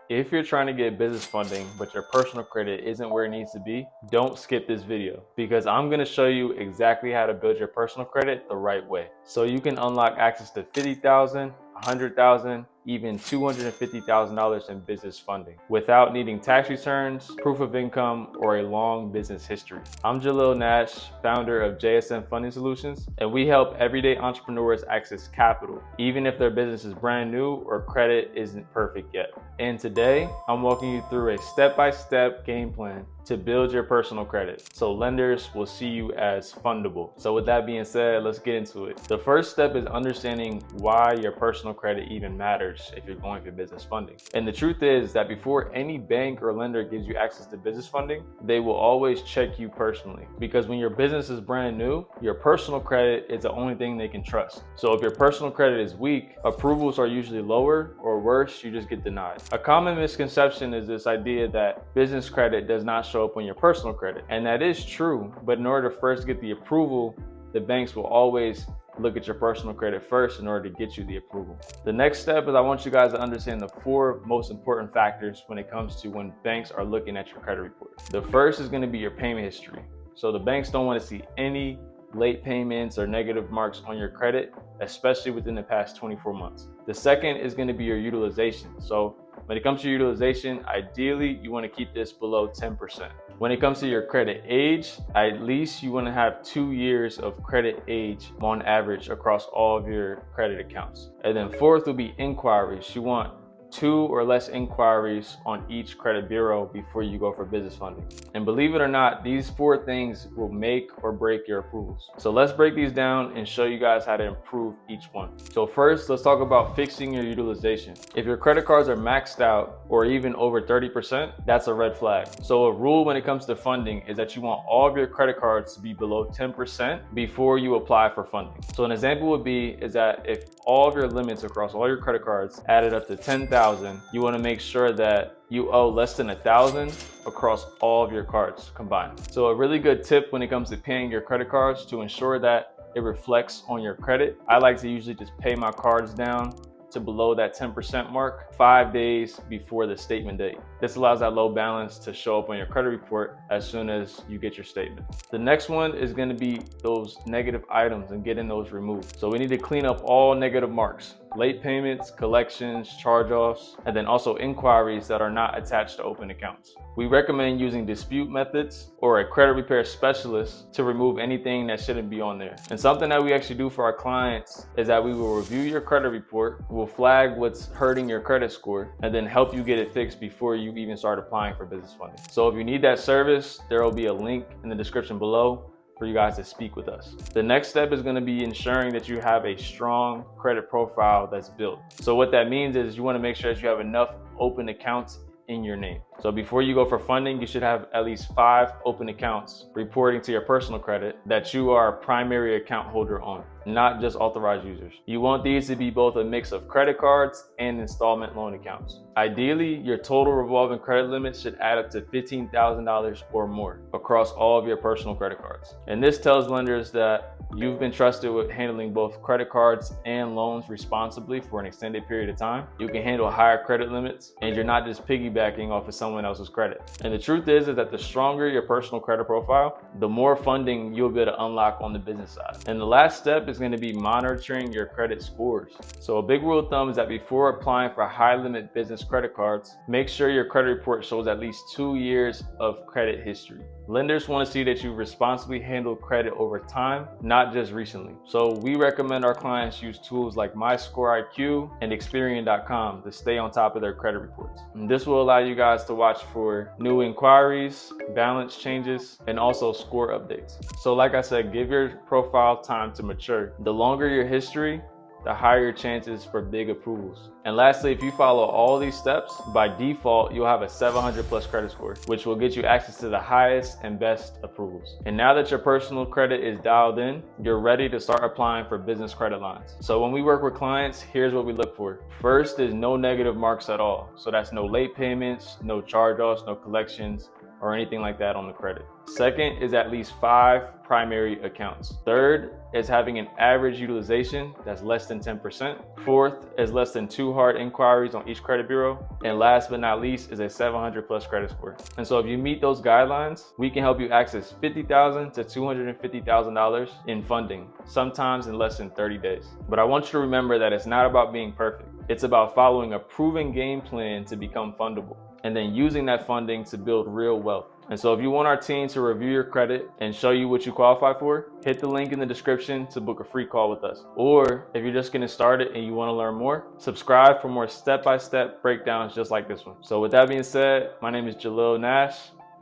If you're trying to get business funding, but your personal credit isn't where it needs to be, don't skip this video because I'm going to show you exactly how to build your personal credit the right way. So you can unlock access to $50,000, $100,000, even $250,000 in business funding without needing tax returns, proof of income, or a long business history. I'm Jalil Nash, founder of JSM Funding Solutions, and we help everyday entrepreneurs access capital, even if their business is brand new or credit isn't perfect yet. And today, I'm walking you through a step-by-step game plan to build your personal credit so lenders will see you as fundable. So with that being said, let's get into it. The first step is understanding why your personal credit even matters if you're going for business funding. And the truth is that before any bank or lender gives you access to business funding, they will always check you personally, because when your business is brand new, your personal credit is the only thing they can trust. So if your personal credit is weak, approvals are usually lower, or worse, you just get denied. A common misconception is this idea that business credit does not show up on your personal credit. And that is true, but in order to first get the approval, the banks will always look at your personal credit first in order to get you the approval. The next step is I want you guys to understand the 4 most important factors when it comes to when banks are looking at your credit report. The first is going to be your payment history. So the banks don't want to see any late payments or negative marks on your credit, especially within the past 24 months. The second is going to be your utilization. So when it comes to utilization, ideally you want to keep this below 10%. When it comes to your credit age, at least you want to have 2 years of credit age on average across all of your credit accounts. And then fourth will be inquiries. You want 2 or less inquiries on each credit bureau before you go for business funding. And believe it or not, these 4 things will make or break your approvals. So let's break these down and show you guys how to improve each one. So first, let's talk about fixing your utilization. If your credit cards are maxed out or even over 30%, that's a red flag. So a rule when it comes to funding is that you want all of your credit cards to be below 10% before you apply for funding. So an example would be is that if all of your limits across all your credit cards added up to 10,000, you want to make sure that you owe less than 1,000 across all of your cards combined. So a really good tip when it comes to paying your credit cards to ensure that it reflects on your credit, I like to usually just pay my cards down to below that 10% mark 5 days before the statement date. This allows that low balance to show up on your credit report as soon as you get your statement. The next one is going to be those negative items and getting those removed. So we need to clean up all negative marks, late payments, collections, charge-offs, and then also inquiries that are not attached to open accounts. We recommend using dispute methods or a credit repair specialist to remove anything that shouldn't be on there. And something that we actually do for our clients is that we will review your credit report, we'll flag what's hurting your credit score, and then help you get it fixed before you even start applying for business funding. So if you need that service, there will be a link in the description below for you guys to speak with us. The next step is going to be ensuring that you have a strong credit profile that's built. So what that means is you want to make sure that you have enough open accounts in your name. So before you go for funding, you should have at least 5 open accounts reporting to your personal credit that you are a primary account holder on, not just authorized users. You want these to be both a mix of credit cards and installment loan accounts. Ideally, your total revolving credit limit should add up to $15,000 or more across all of your personal credit cards. And this tells lenders that you've been trusted with handling both credit cards and loans responsibly for an extended period of time. You can handle higher credit limits, and you're not just piggybacking off of someone else's credit. And the truth is that the stronger your personal credit profile, the more funding you'll be able to unlock on the business side. And the last step is going to be monitoring your credit scores. So a big rule of thumb is that before applying for high limit business credit cards, make sure your credit report shows at least 2 years of credit history. Lenders want to see that you responsibly handle credit over time, not just recently. So we recommend our clients use tools like MyScoreIQ and Experian.com to stay on top of their credit reports. And this will allow you guys to watch for new inquiries, balance changes, and also score updates. So like I said, give your profile time to mature. The longer your history, the higher your chances for big approvals. And lastly, if you follow all these steps, by default, you'll have a 700 plus credit score, which will get you access to the highest and best approvals. And now that your personal credit is dialed in, you're ready to start applying for business credit lines. So when we work with clients, here's what we look for. First is no negative marks at all. So that's no late payments, no charge-offs, no collections, or anything like that on the credit. Second is at least 5 primary accounts. Third is having an average utilization that's less than 10%. Fourth is less than 2 hard inquiries on each credit bureau. And last but not least is a 700 plus credit score. And so if you meet those guidelines, we can help you access $50,000 to $250,000 in funding, sometimes in less than 30 days. But I want you to remember that it's not about being perfect. It's about following a proven game plan to become fundable, and then using that funding to build real wealth. And so if you want our team to review your credit and show you what you qualify for, hit the link in the description to book a free call with us. Or if you're just getting started and you want to learn more, subscribe for more step-by-step breakdowns just like this one. So with that being said, my name is Jalil Nash,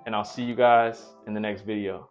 and I'll see you guys in the next video.